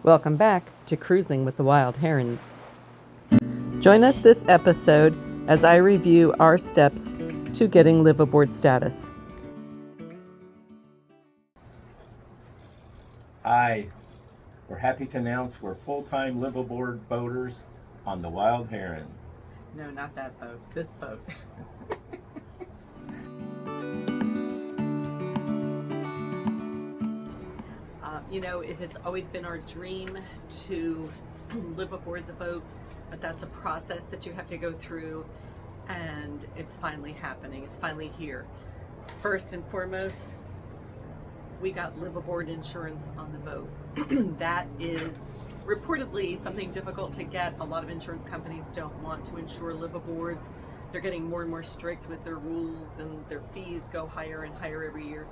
Welcome back to Cruising with the Wild Herons. Join us this episode as I review our steps to getting liveaboard status. Hi, we're happy to announce we're full-time liveaboard boaters on the Wild Heron. No, not that boat, this boat. It has always been our dream to live aboard the boat, but that's a process that you have to go through, and it's finally happening. It's finally here. First and foremost, we got liveaboard insurance on the boat. That is reportedly something difficult to get. A lot of insurance companies don't want to insure liveaboards. They're getting more and more strict with their rules, and their fees go higher and higher every year.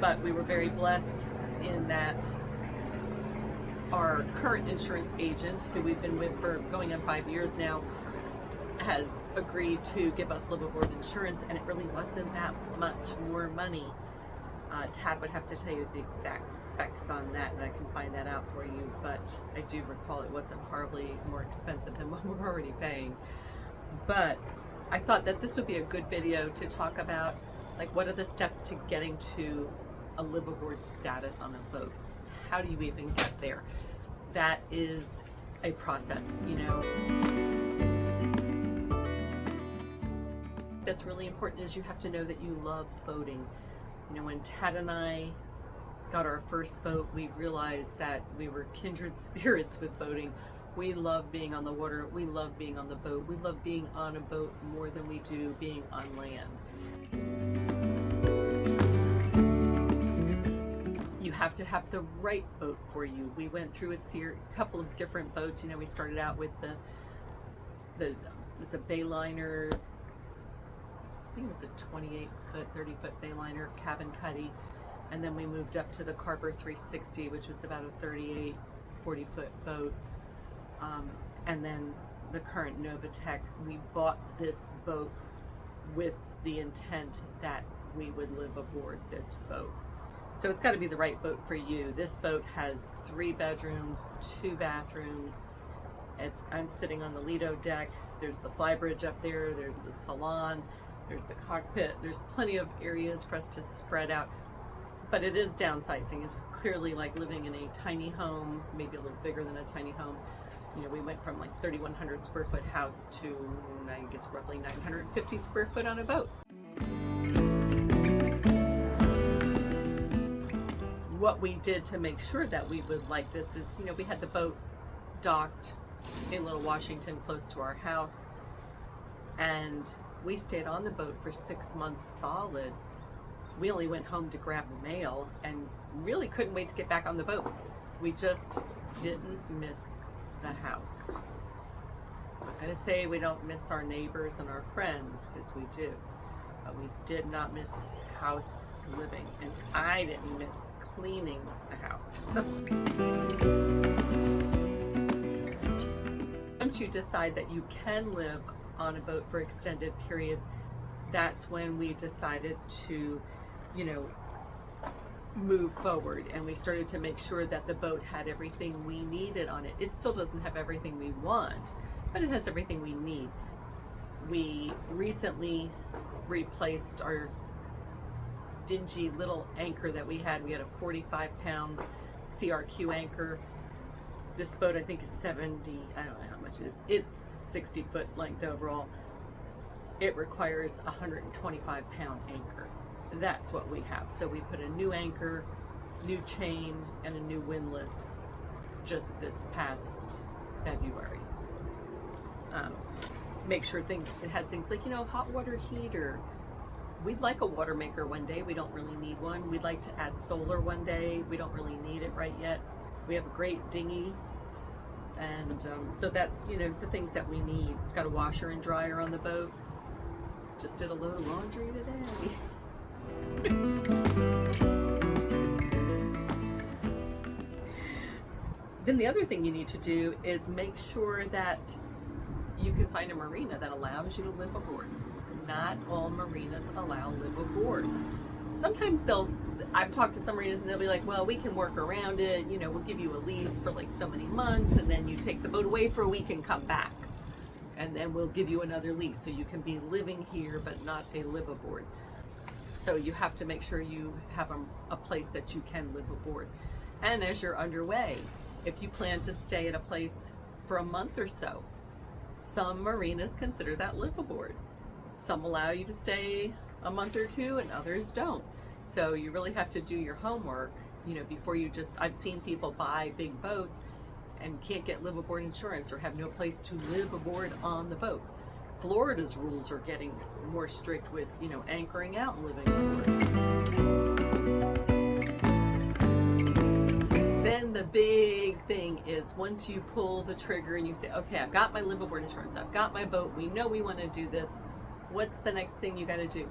But we were very blessed in that our current insurance agent, who we've been with for going on 5 years now, has agreed to give us liveaboard insurance, and it really wasn't that much more money. Tad would have to tell you the exact specs on that, and I can find that out for you, but I do recall it wasn't horribly more expensive than what we're already paying. But I thought that this would be a good video to talk about, like, what are the steps to getting to a liveaboard status on a boat? How do you even get there? That is a process, That's really important is you have to know that you love boating. When Tad and I got our first boat, we realized that we were kindred spirits with boating. We love being on the water. We love being on the boat. We love being on a boat more than we do being on land. You have to have the right boat for you. We went through a couple of different boats. We started out with it was a Bayliner. I think it was a 28-foot, 30-foot Bayliner cabin cuddy, and then we moved up to the Carver 360, which was about a 38, 40-foot boat, and then the current Novatech. We bought this boat with the intent that we would live aboard this boat. So it's got to be the right boat for you. This boat has 3 bedrooms, 2 bathrooms. I'm sitting on the Lido deck. There's the flybridge up there. There's the salon. There's the cockpit. There's plenty of areas for us to spread out, but it is downsizing. It's clearly like living in a tiny home, maybe a little bigger than a tiny home. We went from like 3,100 square foot house to, I guess, roughly 950 square foot on a boat. What we did to make sure that we would like this is, we had the boat docked in Little Washington close to our house, and we stayed on the boat for 6 months solid. We only went home to grab the mail and really couldn't wait to get back on the boat. We just didn't miss the house. I'm not gonna say we don't miss our neighbors and our friends, because we do, but we did not miss house living, and I didn't miss cleaning the house. Once you decide that you can live on a boat for extended periods, that's when we decided to, move forward, and we started to make sure that the boat had everything we needed on it. It still doesn't have everything we want, but it has everything we need. We recently replaced our dingy little anchor that we had. We had a 45-pound CRQ anchor. This boat, I think, is 70, I don't know how much it is. It's 60-foot length overall. It requires a 125-pound anchor. That's what we have. So we put a new anchor, new chain, and a new windlass just this past February. Make sure it has things like, hot water heater. We'd like a water maker one day. We don't really need one. We'd like to add solar one day. We don't really need it right yet. We have a great dinghy, and so that's the things that we need. It's got a washer and dryer on the boat. Just did a load of laundry today. Then the other thing you need to do is make sure that you can find a marina that allows you to live aboard. Not all marinas allow live aboard. sometimes I've talked to some marinas and they'll be like, well, we can work around it, you know, we'll give you a lease for like so many months, and then you take the boat away for a week and come back, and then we'll give you another lease so you can be living here but not a live aboard. So you have to make sure you have a place that you can live aboard. And as you're underway, if you plan to stay at a place for a month or so, some marinas consider that live aboard. Some allow you to stay a month or two and others don't. So you really have to do your homework, you know, before you just, I've seen people buy big boats and can't get live aboard insurance or have no place to live aboard on the boat. Florida's rules are getting more strict with, you know, anchoring out and living aboard. Then the big thing is once you pull the trigger and you say, okay, I've got my live aboard insurance, I've got my boat, we know we want to do this, what's the next thing you got to do?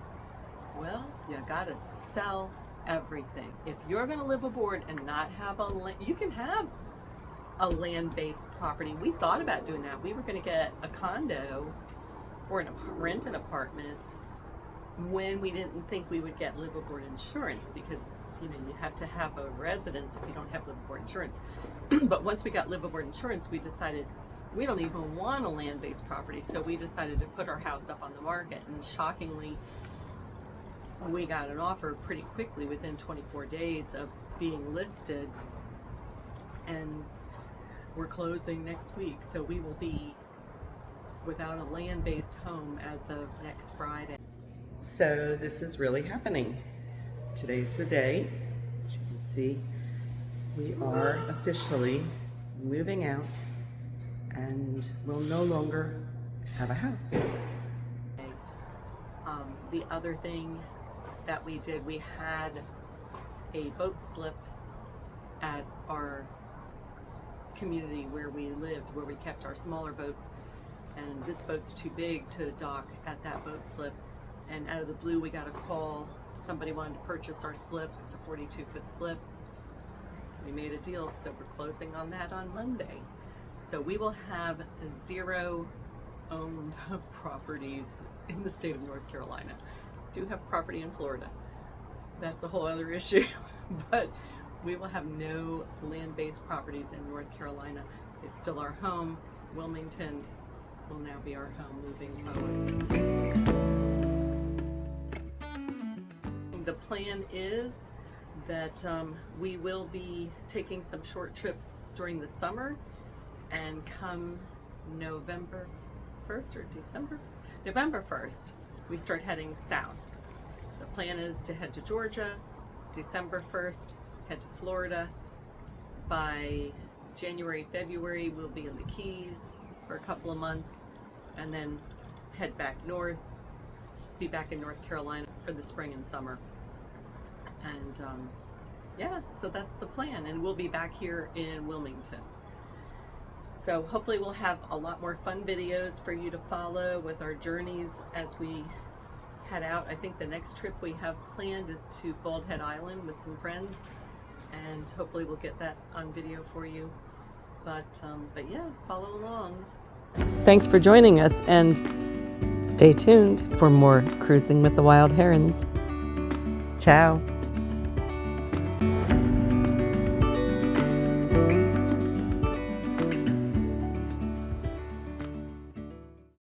Well, you got to sell everything. If you're going to live aboard and not have you can have a land-based property. We thought about doing that. We were going to get a condo or rent an apartment when we didn't think we would get live aboard insurance, because you know you have to have a residence if you don't have live aboard insurance. But once we got live aboard insurance, we decided we don't even want a land-based property, so we decided to put our house up on the market. And shockingly, we got an offer pretty quickly within 24 days of being listed, and we're closing next week, so we will be without a land-based home as of next Friday. So this is really happening. Today's the day. As you can see, we are officially moving out and will no longer have a house. The other thing that we did, we had a boat slip at our community where we lived, where we kept our smaller boats, and this boat's too big to dock at that boat slip, and out of the blue we got a call. Somebody wanted to purchase our slip. It's a 42-foot slip. We made a deal, so we're closing on that on Monday. So we will have 0 owned properties in the state of North Carolina. Do have property in Florida. That's a whole other issue. But we will have no land-based properties in North Carolina. It's still our home. Wilmington will now be our home moving forward. The plan is that we will be taking some short trips during the summer, and come November 1st or December? November 1st, we start heading south. The plan is to head to Georgia, December 1st, head to Florida. By January, February, we'll be in the Keys for a couple of months, and then head back north, be back in North Carolina for the spring and summer. And yeah, so that's the plan, and we'll be back here in Wilmington. So hopefully we'll have a lot more fun videos for you to follow with our journeys as we head out. I think the next trip we have planned is to Bald Head Island with some friends, and hopefully we'll get that on video for you. But yeah, follow along. Thanks for joining us, and stay tuned for more Cruising with the Wild Herons. Ciao.